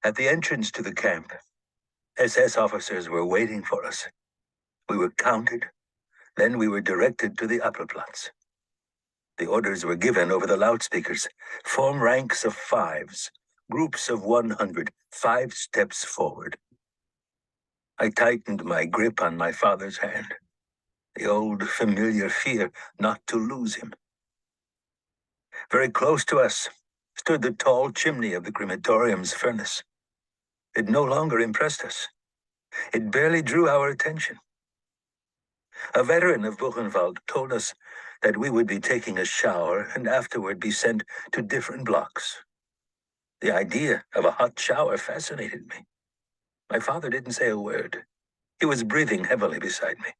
At the entrance to the camp, SS officers were waiting for us. We were counted, then we were directed to the upper Platz. The orders were given over the loudspeakers. Form ranks of fives, groups of 100, 5 steps forward. I tightened my grip on my father's hand, the old familiar fear not to lose him. Very close to us stood the tall chimney of the crematorium's furnace. It no longer impressed us. It barely drew our attention. A veteran of Buchenwald told us that we would be taking a shower and afterward be sent to different blocks. The idea of a hot shower fascinated me. My father didn't say a word. He was breathing heavily beside me.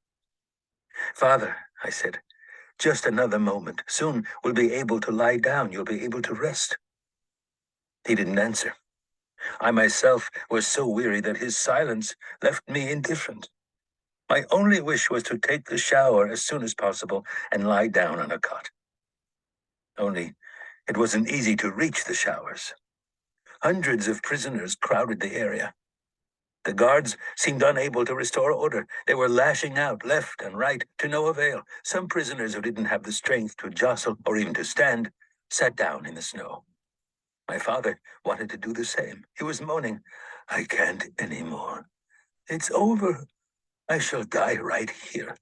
"Father," I said, "just another moment. Soon we'll be able to lie down. You'll be able to rest." He didn't answer. I myself was so weary that his silence left me indifferent. My only wish was to take the shower as soon as possible and lie down on a cot. Only, it wasn't easy to reach the showers. Hundreds of prisoners crowded the area. The guards seemed unable to restore order. They were lashing out left and right to no avail. Some prisoners who didn't have the strength to jostle or even to stand sat down in the snow. My father wanted to do the same. He was moaning, "I can't anymore. It's over. I shall die right here."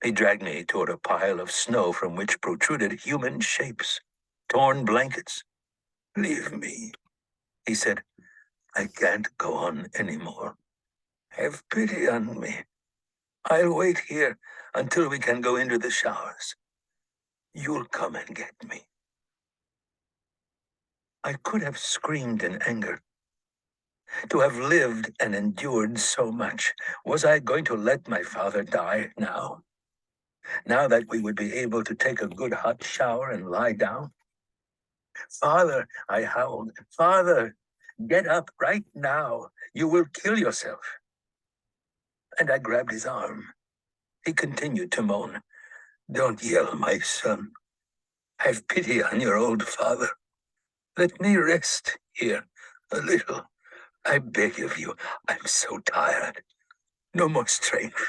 He dragged me toward a pile of snow from which protruded human shapes, torn blankets. "Leave me," he said. "I can't go on anymore. Have pity on me. I'll wait here until we can go into the showers. You'll come and get me." I could have screamed in anger. To have lived and endured so much, was I going to let my father die now? Now that we would be able to take a good hot shower and lie down? "Father," I howled, "Father, get up right now. You will kill yourself." And I grabbed his arm. He continued to moan, "Don't yell, my son. Have pity on your old father. Let me rest here a little. I beg of you. I'm so tired. No more strength."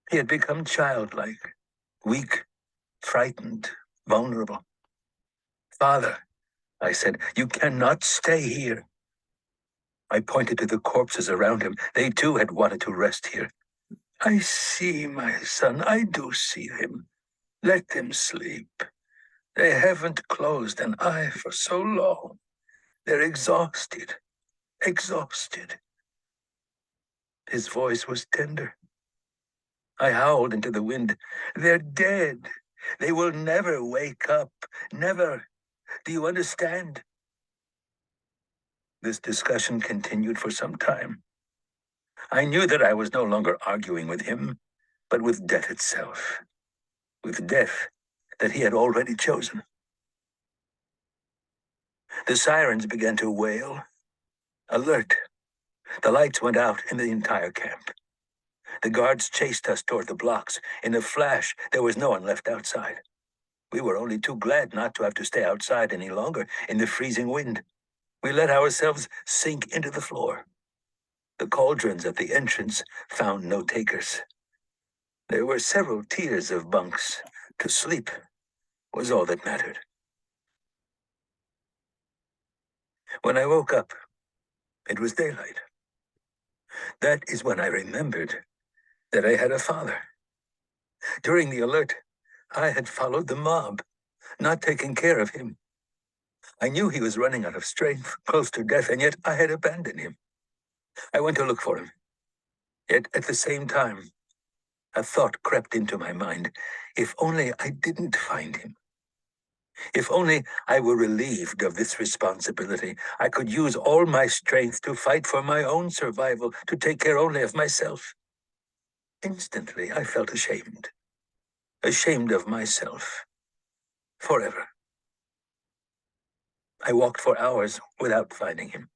He had become childlike, weak, frightened, vulnerable. "Father," I said, "you cannot stay here." I pointed to the corpses around him. They too had wanted to rest here. "I see, my son, I do see them. Let them sleep. They haven't closed an eye for so long. They're exhausted, exhausted." His voice was tender. I howled into the wind, "They're dead. They will never wake up. Never. Do you understand?" This discussion continued for some time. I knew that I was no longer arguing with him, but with death itself. With death that he had already chosen. The sirens began to wail. Alert. The lights went out in the entire camp. The guards chased us toward the blocks. In a flash, there was no one left outside. We were only too glad not to have to stay outside any longer in the freezing wind. We let ourselves sink into the floor. The cauldrons at the entrance found no takers. There were several tiers of bunks. To sleep was all that mattered. When I woke up, it was daylight. That is when I remembered that I had a father. During the alert, I had followed the mob, not taken care of him. I knew he was running out of strength, close to death, and yet I had abandoned him. I went to look for him. Yet at the same time, a thought crept into my mind. If only I didn't find him. If only I were relieved of this responsibility, I could use all my strength to fight for my own survival, to take care only of myself. Instantly, I felt ashamed. Ashamed of myself. Forever. I walked for hours without finding him.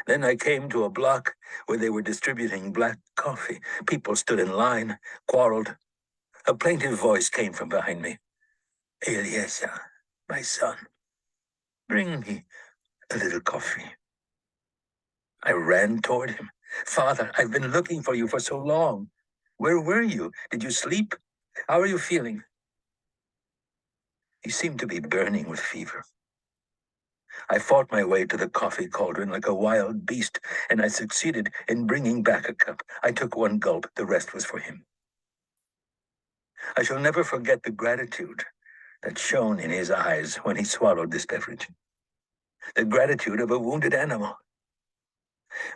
Then I came to a block where they were distributing black coffee. People stood in line, quarreled. A plaintive voice came from behind me. "Eliezer, my son, Bring me a little coffee. I ran toward him. Father, I've been looking for you for so long. Where were you? Did you sleep? How are you feeling? He seemed to be burning with fever. I fought my way to the coffee cauldron like a wild beast, and I succeeded in bringing back a cup. I took one gulp, the rest was for him. I shall never forget the gratitude that shone in his eyes when he swallowed this beverage. The gratitude of a wounded animal.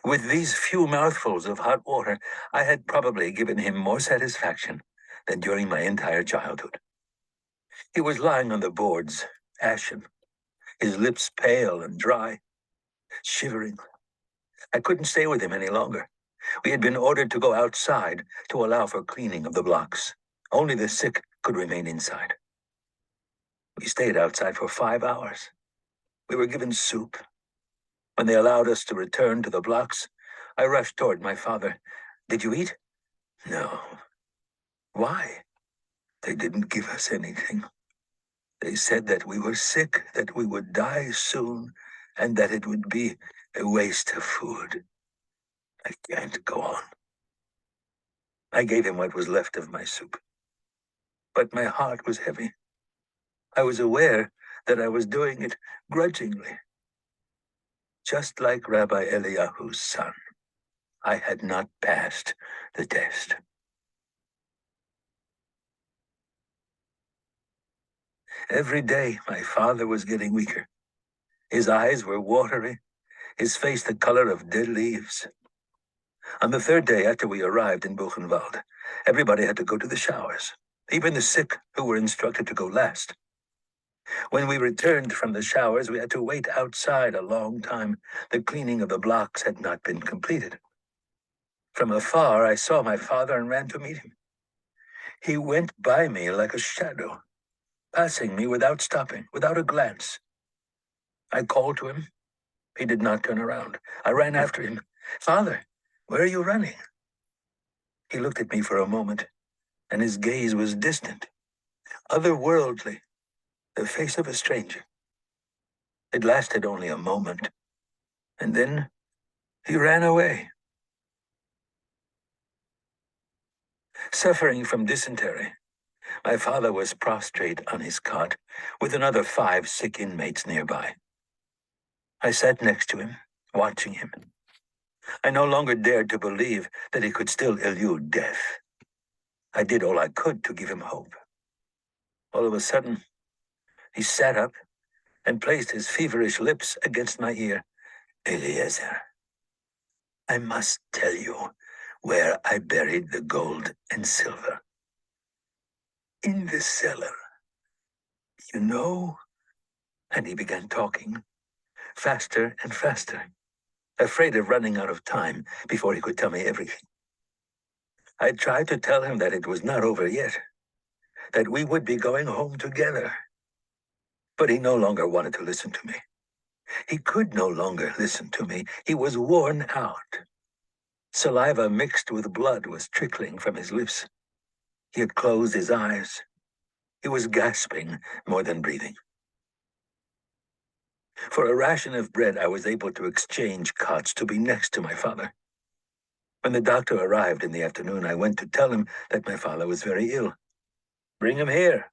With these few mouthfuls of hot water, I had probably given him more satisfaction than during my entire childhood. He was lying on the boards, ashen, his lips pale and dry, shivering. I couldn't stay with him any longer. We had been ordered to go outside to allow for cleaning of the blocks. Only the sick could remain inside. We stayed outside for 5 hours. We were given soup. When they allowed us to return to the blocks, I rushed toward my father. Did you eat? No. Why? They didn't give us anything. They said that we were sick, that we would die soon, and that it would be a waste of food. I can't go on. I gave him what was left of my soup. But my heart was heavy. I was aware that I was doing it grudgingly. Just like Rabbi Eliyahu's son, I had not passed the test. Every day, my father was getting weaker. His eyes were watery, his face the color of dead leaves. On the third day after we arrived in Buchenwald, everybody had to go to the showers, even the sick who were instructed to go last. When we returned from the showers, we had to wait outside a long time. The cleaning of the blocks had not been completed. From afar, I saw my father and ran to meet him. He went by me like a shadow, passing me without stopping, without a glance. I called to him. He did not turn around. I ran after him. Father, where are you running? He looked at me for a moment, and his gaze was distant, otherworldly, the face of a stranger. It lasted only a moment, and then he ran away. Suffering from dysentery, my father was prostrate on his cot with another 5 sick inmates nearby. I sat next to him, watching him. I no longer dared to believe that he could still elude death. I did all I could to give him hope. All of a sudden, he sat up and placed his feverish lips against my ear. Eliezer, I must tell you where I buried the gold and silver. In the cellar. You know? And he began talking, faster and faster, afraid of running out of time before he could tell me everything. I tried to tell him that it was not over yet, that we would be going home together. But he no longer wanted to listen to me. He could no longer listen to me. He was worn out. Saliva mixed with blood was trickling from his lips. He had closed his eyes. He was gasping more than breathing. For a ration of bread, I was able to exchange cots to be next to my father. When the doctor arrived in the afternoon, I went to tell him that my father was very ill. Bring him here.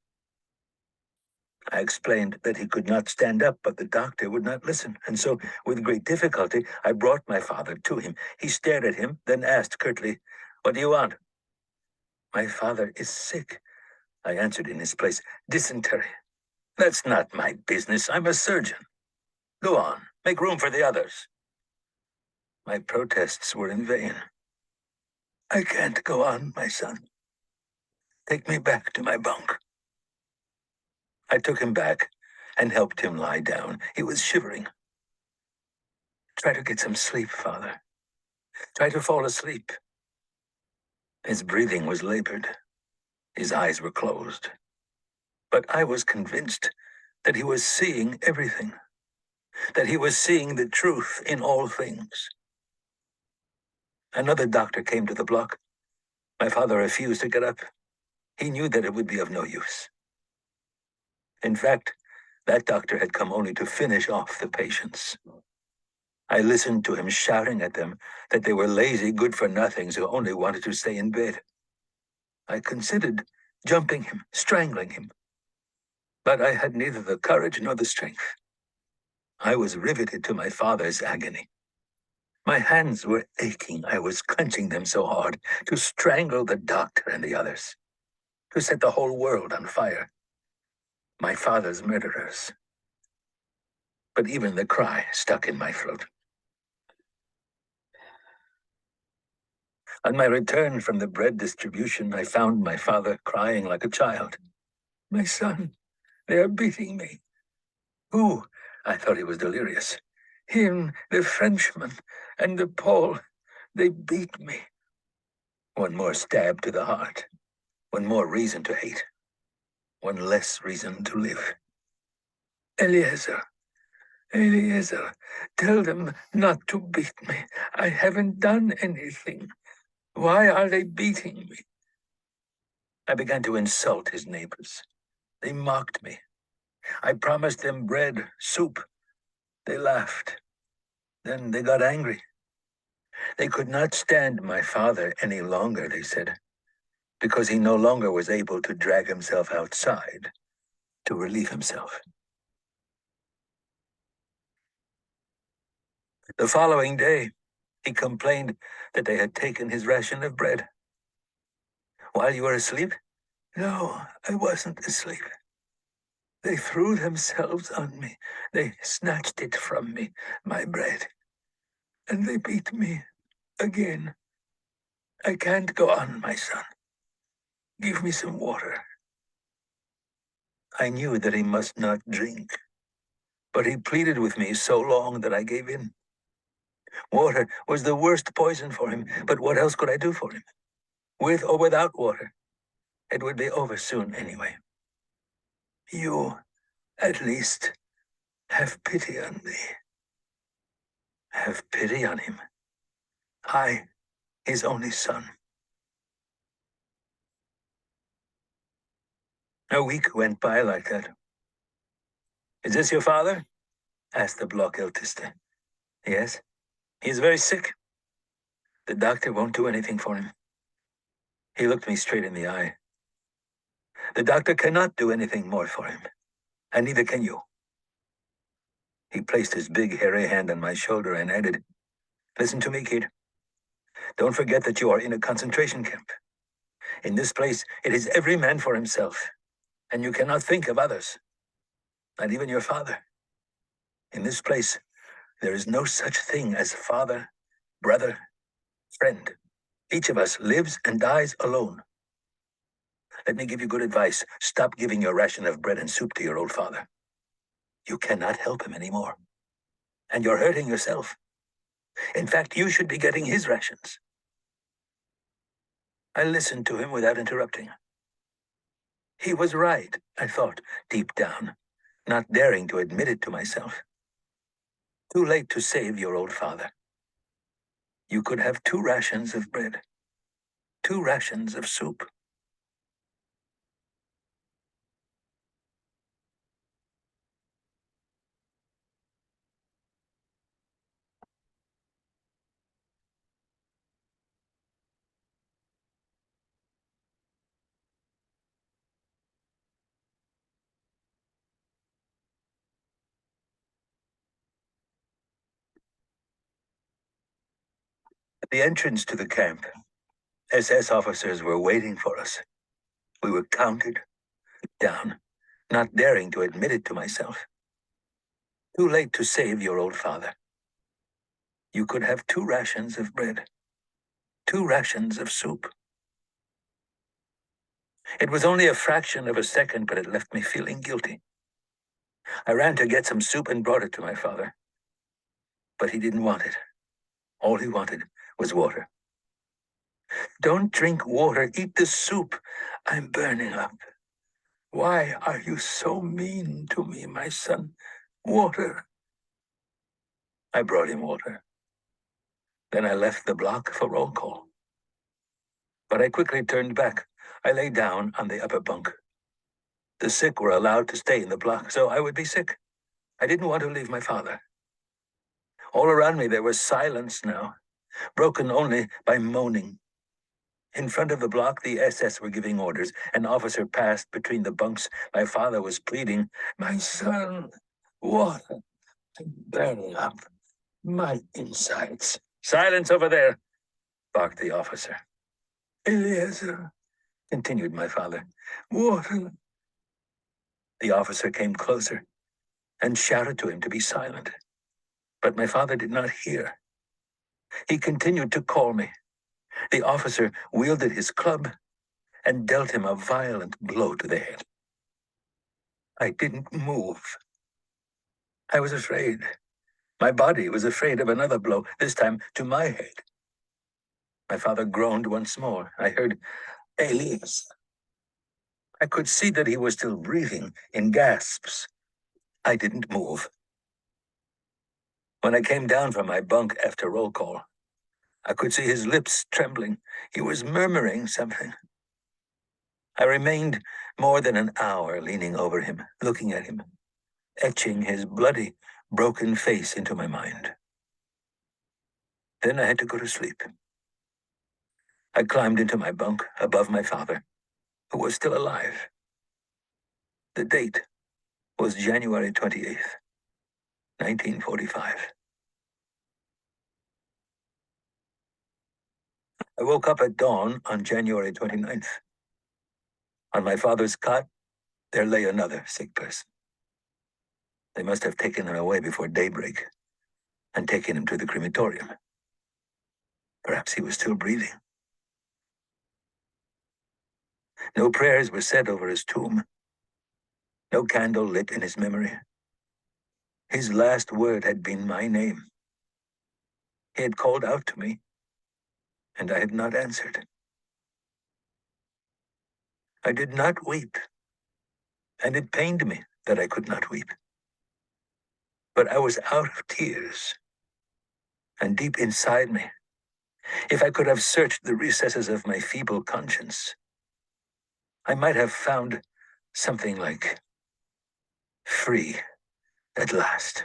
I explained that he could not stand up, but the doctor would not listen, and so, with great difficulty, I brought my father to him. He stared at him, then asked curtly, "What do you want?" "My father is sick," I answered in his place. "Dysentery." "That's not my business. I'm a surgeon. Go on, make room for the others." My protests were in vain. "I can't go on, my son. Take me back to my bunk." I took him back and helped him lie down. He was shivering. "Try to get some sleep, Father. Try to fall asleep." His breathing was labored. His eyes were closed. But I was convinced that he was seeing everything, that he was seeing the truth in all things. Another doctor came to the block. My father refused to get up. He knew that it would be of no use. In fact, That doctor had come only to finish off the patients. I listened to him shouting at them that they were lazy, good-for-nothings who only wanted to stay in bed. I considered jumping him, strangling him. But I had neither the courage nor the strength. I was riveted to my father's agony. My hands were aching. I was clenching them so hard to strangle the doctor and the others, to set the whole world on fire. My father's murderers. But even the cry stuck in my throat. On my return from the bread distribution, I found my father crying like a child. My son, they are beating me. Who? I thought he was delirious. Him, the Frenchman, and the Pole, they beat me. One more stab to the heart. One more reason to hate. One less reason to live. Eliezer, Eliezer, tell them not to beat me. I haven't done anything. Why are they beating me? I began to insult his neighbors. They mocked me. I promised them bread, soup. They laughed. Then they got angry. They could not stand my father any longer, they said, because he no longer was able to drag himself outside to relieve himself. The following day, he complained that they had taken his ration of bread. While you were asleep? No, I wasn't asleep. They threw themselves on me. They snatched it from me, my bread. And they beat me again. I can't go on, my son. Give me some water. I knew that he must not drink, but he pleaded with me so long that I gave in. Water was the worst poison for him, but what else could I do for him? With or without water, it would be over soon anyway. You, at least, have pity on me. Have pity on him. I, his only son. A week went by like that. Is this your father? Asked the Blockälteste. Yes. He's very sick. The doctor won't do anything for him. He looked me straight in the eye. The doctor cannot do anything more for him, and neither can you. He placed his big hairy hand on my shoulder and added, Listen to me, kid. Don't forget that you are in a concentration camp. In this place, it is every man for himself, and you cannot think of others, not even your father. In this place, there is no such thing as father, brother, friend. Each of us lives and dies alone. Let me give you good advice. Stop giving your ration of bread and soup to your old father. You cannot help him anymore. And you're hurting yourself. In fact, you should be getting his rations. I listened to him without interrupting. He was right, I thought, deep down, not daring to admit it to myself. Too late to save your old father. You could have 2 rations of bread, 2 rations of soup. At the entrance to the camp, SS officers were waiting for us. We were counted down, not daring to admit it to myself. Too late to save your old father. You could have 2 rations of bread, 2 rations of soup. It was only a fraction of a second, but it left me feeling guilty. I ran to get some soup and brought it to my father. But he didn't want it. All he wanted was water. Don't drink water, eat the soup. I'm burning up. Why are you so mean to me, my son? Water. I brought him water. Then I left the block for roll call. But I quickly turned back. I lay down on the upper bunk. The sick were allowed to stay in the block, so I would be sick. I didn't want to leave my father. All around me there was silence now, broken only by moaning. In front of the block, the SS were giving orders. An officer passed between the bunks. My father was pleading, "My son, water to burn up my insides." "Silence over there," barked the officer. "Eliezer," continued my father, "water." The officer came closer and shouted to him to be silent. But my father did not hear. He continued to call me. The officer wielded his club and dealt him a violent blow to the head. I didn't move. I was afraid. My body was afraid of another blow, this time to my head. My father groaned once more. I heard, "Elias." I could see that he was still breathing in gasps. I didn't move. When I came down from my bunk after roll call, I could see his lips trembling. He was murmuring something. I remained more than an hour leaning over him, looking at him, etching his bloody, broken face into my mind. Then I had to go to sleep. I climbed into my bunk above my father, who was still alive. The date was January 28th, 1945. I woke up at dawn on January 29th. On my father's cot, there lay another sick person. They must have taken him away before daybreak and taken him to the crematorium. Perhaps he was still breathing. No prayers were said over his tomb. No candle lit in his memory. His last word had been my name. He had called out to me, and I had not answered. I did not weep, and it pained me that I could not weep. But I was out of tears, and deep inside me, if I could have searched the recesses of my feeble conscience, I might have found something like free at last.